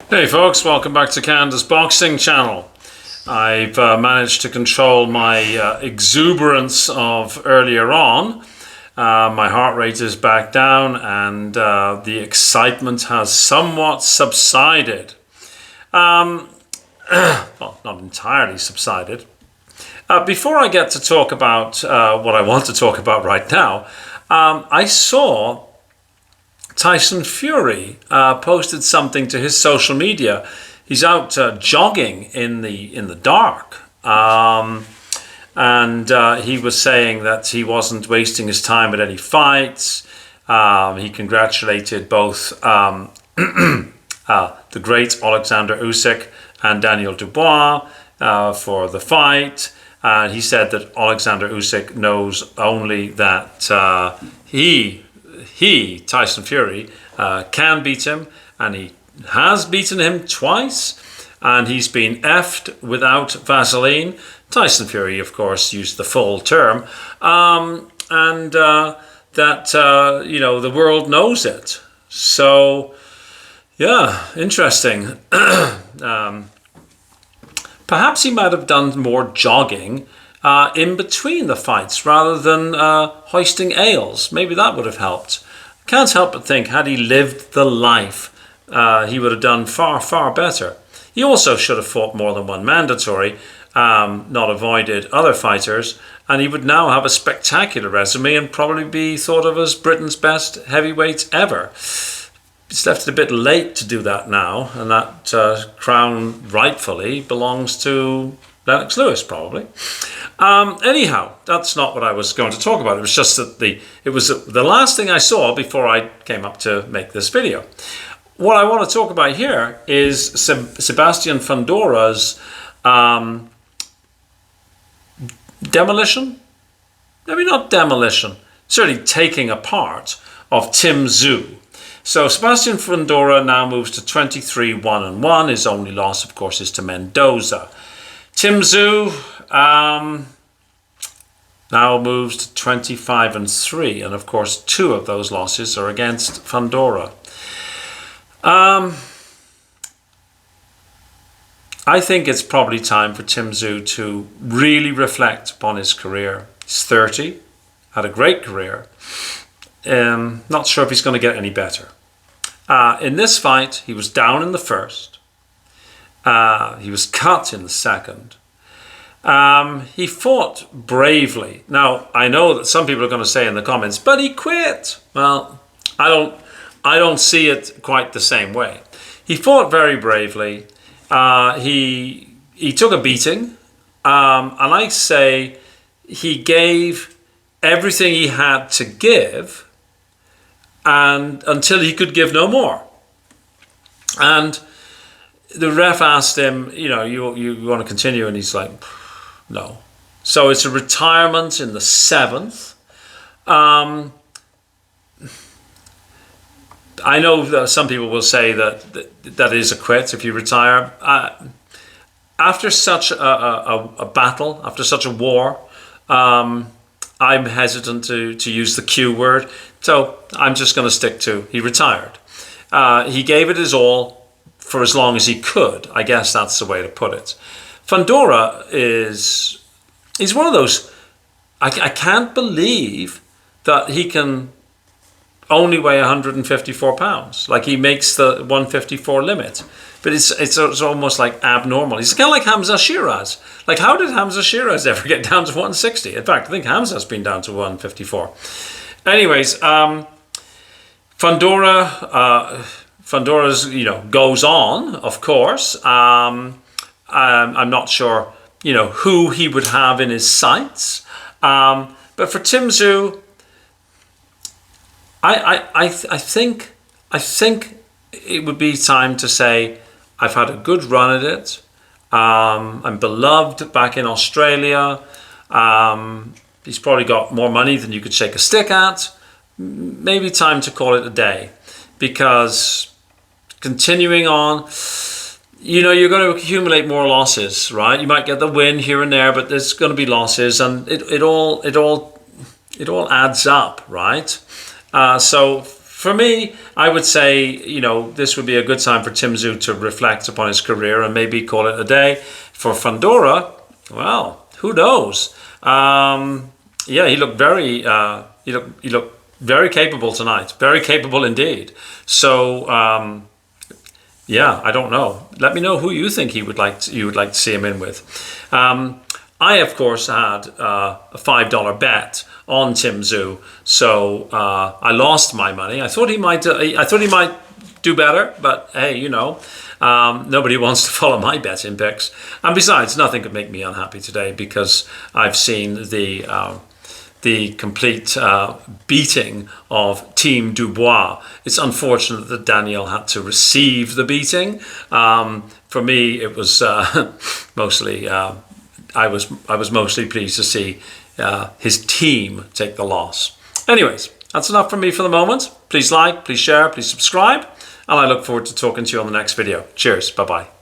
Hey folks, welcome back to Canada's Boxing Channel. I've managed to control my exuberance of earlier on. My heart rate is back down and the excitement has somewhat subsided. Well, not entirely subsided. Before I get to talk about what I want to talk about right now, I saw Tyson Fury posted something to his social media. He's out jogging in the dark, and he was saying that he wasn't wasting his time at any fights. He congratulated both the great Oleksandr Usyk and Daniel Dubois for the fight. And he said that Oleksandr Usyk knows only that he, Tyson Fury, can beat him, and he has beaten him twice, and he's been effed without Vaseline. Tyson Fury, of course, used the full term, and that the world knows it. So, yeah, interesting. Perhaps he might have done more jogging in between the fights rather than hoisting ales. Maybe that would have helped. Can't help but think, had he lived the life, he would have done far, far better. He also should have fought more than one mandatory, not avoided other fighters, and he would now have a spectacular resume and probably be thought of as Britain's best heavyweight ever. He's left it a bit late to do that now, and that crown rightfully belongs to Lennox Lewis, probably. Anyhow, that's not what I was going to talk about. It was just that it was the last thing I saw before I came up to make this video. What I want to talk about here is Sebastian Fundora's demolition? Maybe not demolition, certainly taking apart of Tim Tszyu. So Sebastian Fundora now moves to 23-1-1. His only loss, of course, is to Mendoza. Tim Tszyu now moves to 25-3, and of course, 2 of those losses are against Fundora. I think it's probably time for Tim Tszyu to really reflect upon his career. He's 30, had a great career. Not sure if he's going to get any better. In this fight, he was down in the first. He was cut in the second. He fought bravely. Now, I know that some people are going to say in the comments, but he quit. Well, I don't see it quite the same way. He fought very bravely. He took a beating. And I say he gave everything he had to give, and until he could give no more. And the ref asked him, you want to continue? And he's like, no. So it's a retirement in the 7th. I know that some people will say that is a quit if you retire. After such a battle, after such a war, I'm hesitant to use the Q word, so I'm just going to stick to he retired. He gave it his all for as long as he could. I guess that's the way to put it. Fundora he's one of those, I can't believe that he can only weigh 154 pounds. Like, he makes the 154 limit. But it's almost like abnormal. He's kind of like Hamza Shiraz. Like, how did Hamza Shiraz ever get down to 160? In fact, I think Hamza's been down to 154. Anyways, Fundora's, goes on, of course. I'm not sure, who he would have in his sights. But for Tim Tszyu, I think it would be time to say, I've had a good run at it. I'm beloved back in Australia. He's probably got more money than you could shake a stick at. Maybe time to call it a day, because continuing on, you're going to accumulate more losses, right? You might get the win here and there, but there's going to be losses, and it all adds up, right? So for me, I would say, you know, this would be a good time for Tim Tszyu to reflect upon his career and maybe call it a day. For Fundora, well, who knows? Yeah, he looked very capable tonight. Very capable indeed. So, yeah, I don't know. Let me know who you think you would like to see him in with. I, of course, had a $5 bet on Tim Tszyu, so I lost my money. I thought he might do better, but hey, you know, nobody wants to follow my betting picks. And besides, nothing could make me unhappy today because I've seen the complete beating of Team Dubois. It's unfortunate that Daniel had to receive the beating. For me, it was mostly. I was mostly pleased to see his team take the loss. Anyways, that's enough from me for the moment. Please like, please share, please subscribe, and I look forward to talking to you on the next video. Cheers. Bye-bye.